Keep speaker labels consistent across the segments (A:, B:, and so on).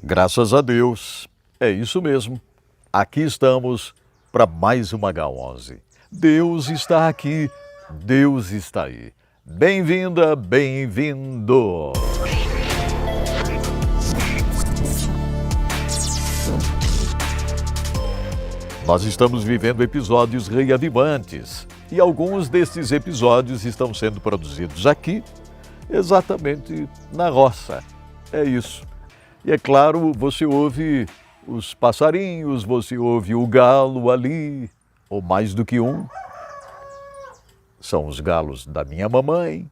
A: Graças a Deus, é isso mesmo. Aqui estamos para mais uma H11. Deus está aqui, Deus está aí. Bem-vinda, bem-vindo! Nós estamos vivendo episódios reavivantes e alguns desses episódios estão sendo produzidos aqui, exatamente na roça. É isso. E é claro, você ouve os passarinhos, você ouve o galo ali, ou mais do que um. São os galos da minha mamãe.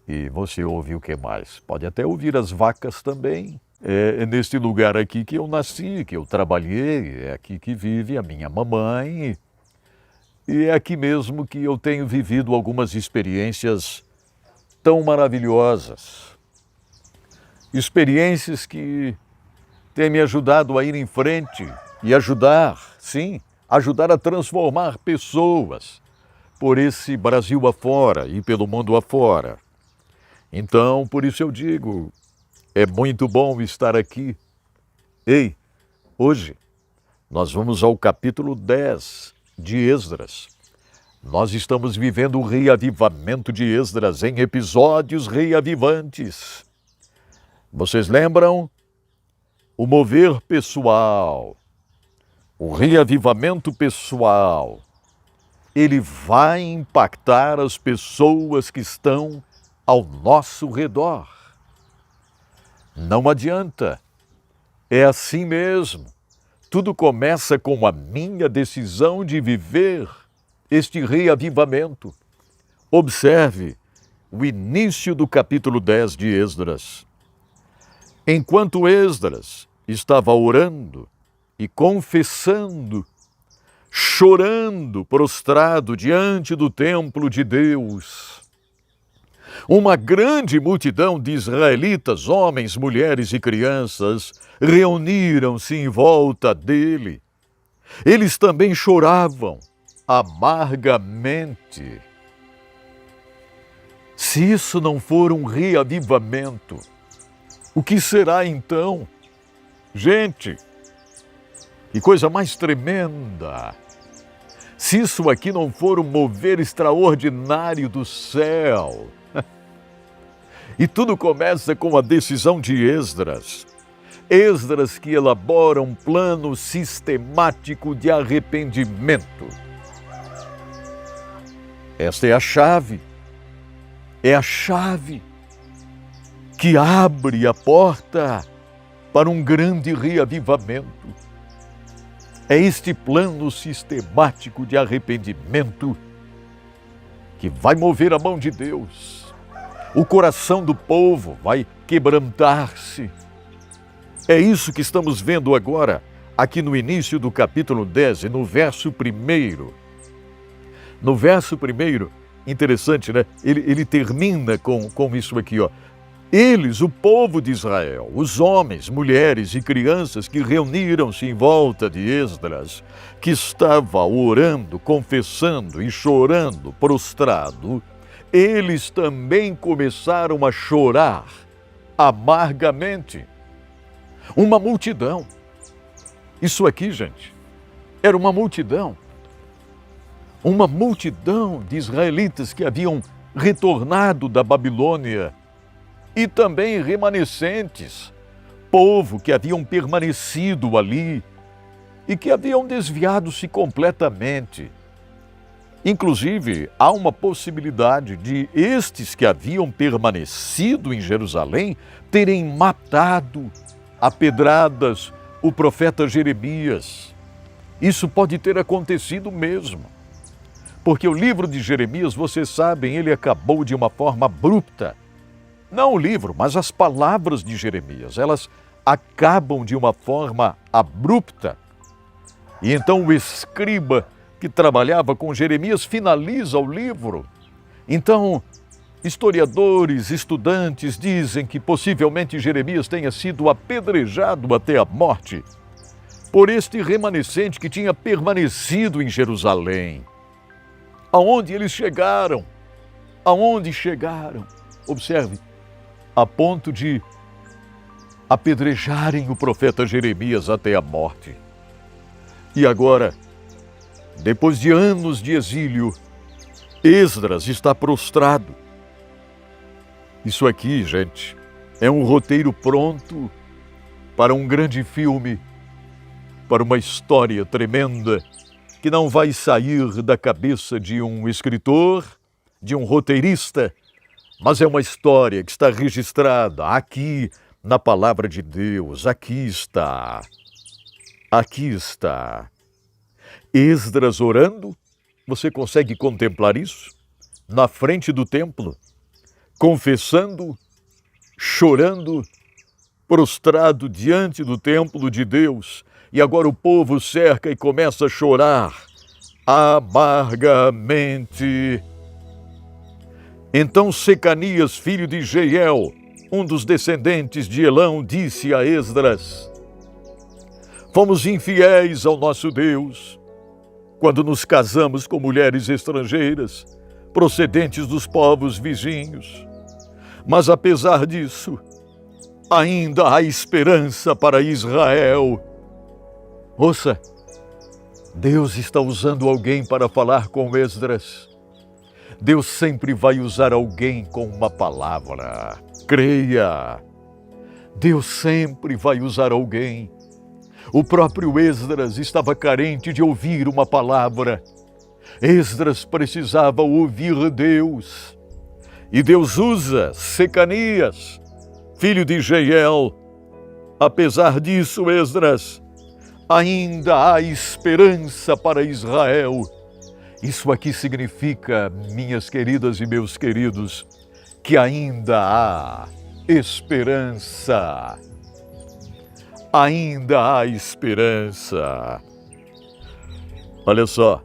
A: E você ouve o que mais? Pode até ouvir as vacas também. É neste lugar aqui que eu nasci, que eu trabalhei, é aqui que vive a minha mamãe. E é aqui mesmo que eu tenho vivido algumas experiências tão maravilhosas. Experiências que têm me ajudado a ir em frente e ajudar, sim, ajudar a transformar pessoas por esse Brasil afora e pelo mundo afora. Então, por isso eu digo, é muito bom estar aqui. Ei, hoje nós vamos ao capítulo 10 de Esdras. Nós estamos vivendo o reavivamento de Esdras em episódios reavivantes. Vocês lembram? O mover pessoal, o reavivamento pessoal, ele vai impactar as pessoas que estão ao nosso redor. Não adianta, é assim mesmo. Tudo começa com a minha decisão de viver este reavivamento. Observe o início do capítulo 10 de Esdras. Enquanto Esdras estava orando e confessando, chorando, prostrado diante do templo de Deus, uma grande multidão de israelitas, homens, mulheres e crianças, reuniram-se em volta dele. Eles também choravam amargamente. Se isso não for um reavivamento, o que será então? Gente, que coisa mais tremenda! Se isso aqui não for um mover extraordinário do céu. E tudo começa com a decisão de Esdras. Esdras que elabora um plano sistemático de arrependimento. Esta é a chave. É a chave que abre a porta para um grande reavivamento. É este plano sistemático de arrependimento que vai mover a mão de Deus. O coração do povo vai quebrantar-se. É isso que estamos vendo agora, aqui no início do capítulo 10, no verso 1. No verso 1, interessante, né? Ele termina com isso aqui, ó. Eles, o povo de Israel, os homens, mulheres e crianças que reuniram-se em volta de Esdras, que estava orando, confessando e chorando, prostrado, eles também começaram a chorar amargamente. Uma multidão. Isso aqui, gente, era uma multidão. Uma multidão de israelitas que haviam retornado da Babilônia e também remanescentes, povo que haviam permanecido ali e que haviam desviado-se completamente. Inclusive, há uma possibilidade de estes que haviam permanecido em Jerusalém terem matado a pedradas o profeta Jeremias. Isso pode ter acontecido mesmo, porque o livro de Jeremias, vocês sabem, ele acabou de uma forma abrupta. Não o livro, mas as palavras de Jeremias, elas acabam de uma forma abrupta. E então o escriba que trabalhava com Jeremias finaliza o livro. Então, historiadores, estudantes dizem que possivelmente Jeremias tenha sido apedrejado até a morte por este remanescente que tinha permanecido em Jerusalém. Aonde eles chegaram? Aonde chegaram? Observe, a ponto de apedrejarem o profeta Jeremias até a morte. E agora, depois de anos de exílio, Esdras está prostrado. Isso aqui, gente, é um roteiro pronto para um grande filme, para uma história tremenda que não vai sair da cabeça de um escritor, de um roteirista, mas é uma história que está registrada aqui na palavra de Deus. Aqui está. Aqui está. Esdras orando, você consegue contemplar isso? Na frente do templo, confessando, chorando, prostrado diante do templo de Deus. E agora o povo cerca e começa a chorar amargamente. Então Secanias, filho de Jeiel, um dos descendentes de Elão, disse a Esdras: fomos infiéis ao nosso Deus quando nos casamos com mulheres estrangeiras, procedentes dos povos vizinhos. Mas apesar disso, ainda há esperança para Israel. Ouça, Deus está usando alguém para falar com Esdras. Deus sempre vai usar alguém com uma palavra. Creia, Deus sempre vai usar alguém. O próprio Esdras estava carente de ouvir uma palavra. Esdras precisava ouvir Deus. E Deus usa Secanias, filho de Jeiel. Apesar disso, Esdras, ainda há esperança para Israel. Isso aqui significa, minhas queridas e meus queridos, que ainda há esperança. Ainda há esperança. Olha só,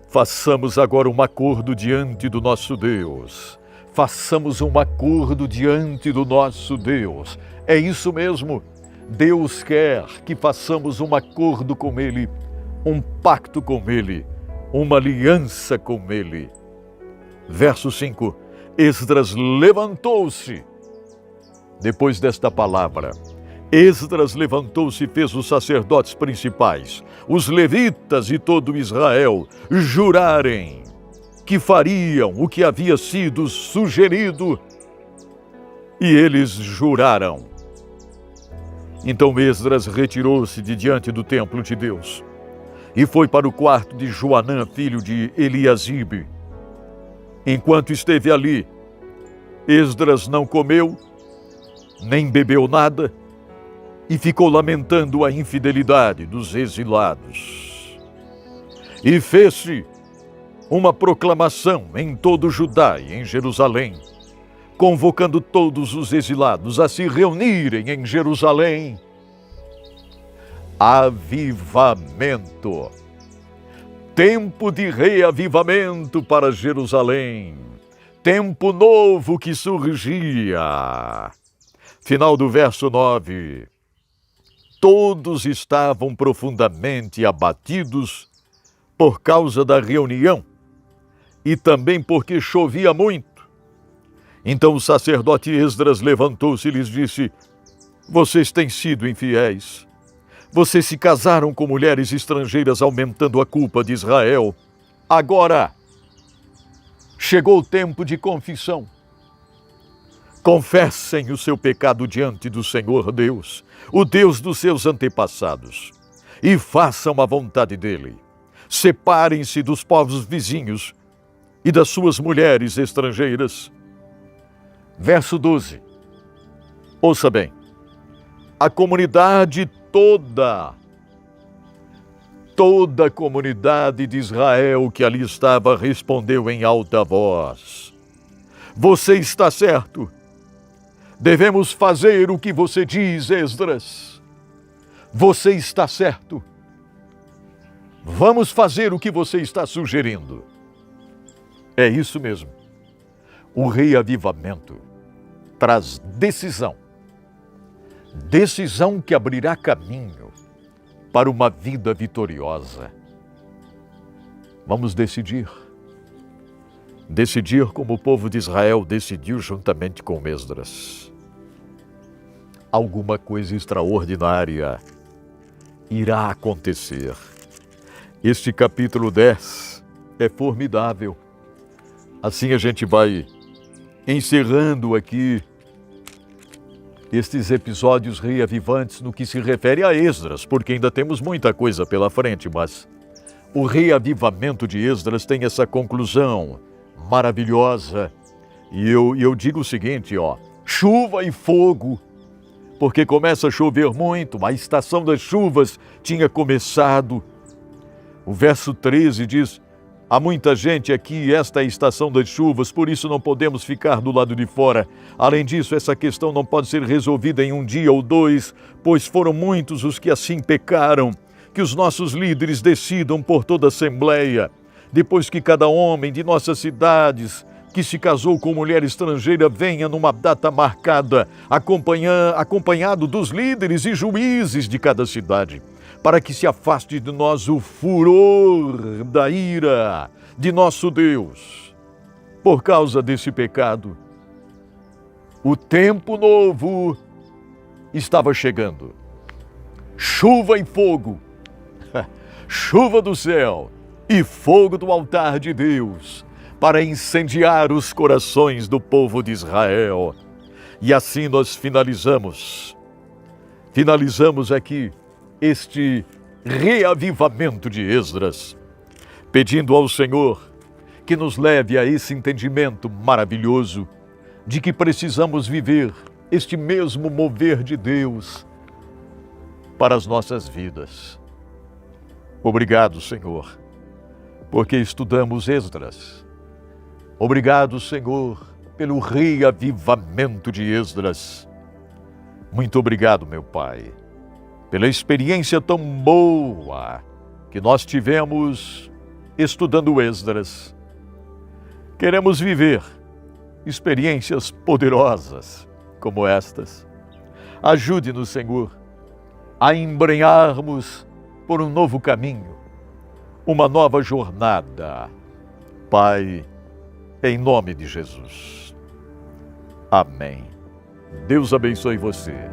A: façamos agora um acordo diante do nosso Deus. Façamos um acordo diante do nosso Deus. É isso mesmo. Deus quer que façamos um acordo com Ele, um pacto com Ele, uma aliança com Ele. Verso 5. Esdras levantou-se. Depois desta palavra, Esdras levantou-se e fez os sacerdotes principais, os levitas e todo Israel, jurarem que fariam o que havia sido sugerido. E eles juraram. Então Esdras retirou-se de diante do templo de Deus e foi para o quarto de Joanã, filho de Eliasibe. Enquanto esteve ali, Esdras não comeu, nem bebeu nada, e ficou lamentando a infidelidade dos exilados. E fez-se uma proclamação em todo Judá e em Jerusalém, convocando todos os exilados a se reunirem em Jerusalém. Avivamento. Tempo de reavivamento para Jerusalém. Tempo novo que surgia. Final do verso 9. Todos estavam profundamente abatidos por causa da reunião e também porque chovia muito. Então o sacerdote Esdras levantou-se e lhes disse: vocês têm sido infiéis. Vocês se casaram com mulheres estrangeiras, aumentando a culpa de Israel. Agora chegou o tempo de confissão. Confessem o seu pecado diante do Senhor Deus, o Deus dos seus antepassados, e façam a vontade dele. Separem-se dos povos vizinhos e das suas mulheres estrangeiras. Verso 12. Ouça bem. A comunidade toda a comunidade de Israel que ali estava respondeu em alta voz: você está certo. Devemos fazer o que você diz, Esdras. Você está certo. Vamos fazer o que você está sugerindo. É isso mesmo. O reavivamento traz decisão. Decisão que abrirá caminho para uma vida vitoriosa. Vamos decidir. Decidir como o povo de Israel decidiu juntamente com Esdras. alguma coisa extraordinária irá acontecer. Este capítulo 10 é formidável. Assim a gente vai encerrando aqui estes episódios reavivantes no que se refere a Esdras, porque ainda temos muita coisa pela frente, mas o reavivamento de Esdras tem essa conclusão maravilhosa. E eu digo o seguinte, chuva e fogo, porque começa a chover muito, a estação das chuvas tinha começado. O verso 13 diz: há muita gente aqui, esta é a estação das chuvas, por isso não podemos ficar do lado de fora. Além disso, essa questão não pode ser resolvida em um dia ou dois, pois foram muitos os que assim pecaram. Que os nossos líderes decidam por toda a Assembleia, depois que cada homem de nossas cidades que se casou com mulher estrangeira venha numa data marcada, acompanhado dos líderes e juízes de cada cidade, para que se afaste de nós o furor da ira de nosso Deus. Por causa desse pecado, o tempo novo estava chegando. Chuva e fogo, chuva do céu e fogo do altar de Deus, para incendiar os corações do povo de Israel. E assim nós finalizamos aqui este reavivamento de Esdras, pedindo ao Senhor que nos leve a esse entendimento maravilhoso de que precisamos viver este mesmo mover de Deus para as nossas vidas. Obrigado, Senhor, porque estudamos Esdras. Obrigado, Senhor, pelo reavivamento de Esdras. Muito obrigado, meu Pai, pela experiência tão boa que nós tivemos estudando Esdras. Queremos viver experiências poderosas como estas. Ajude-nos, Senhor, a embrenharmos por um novo caminho, uma nova jornada. Pai, em nome de Jesus. Amém. Deus abençoe você.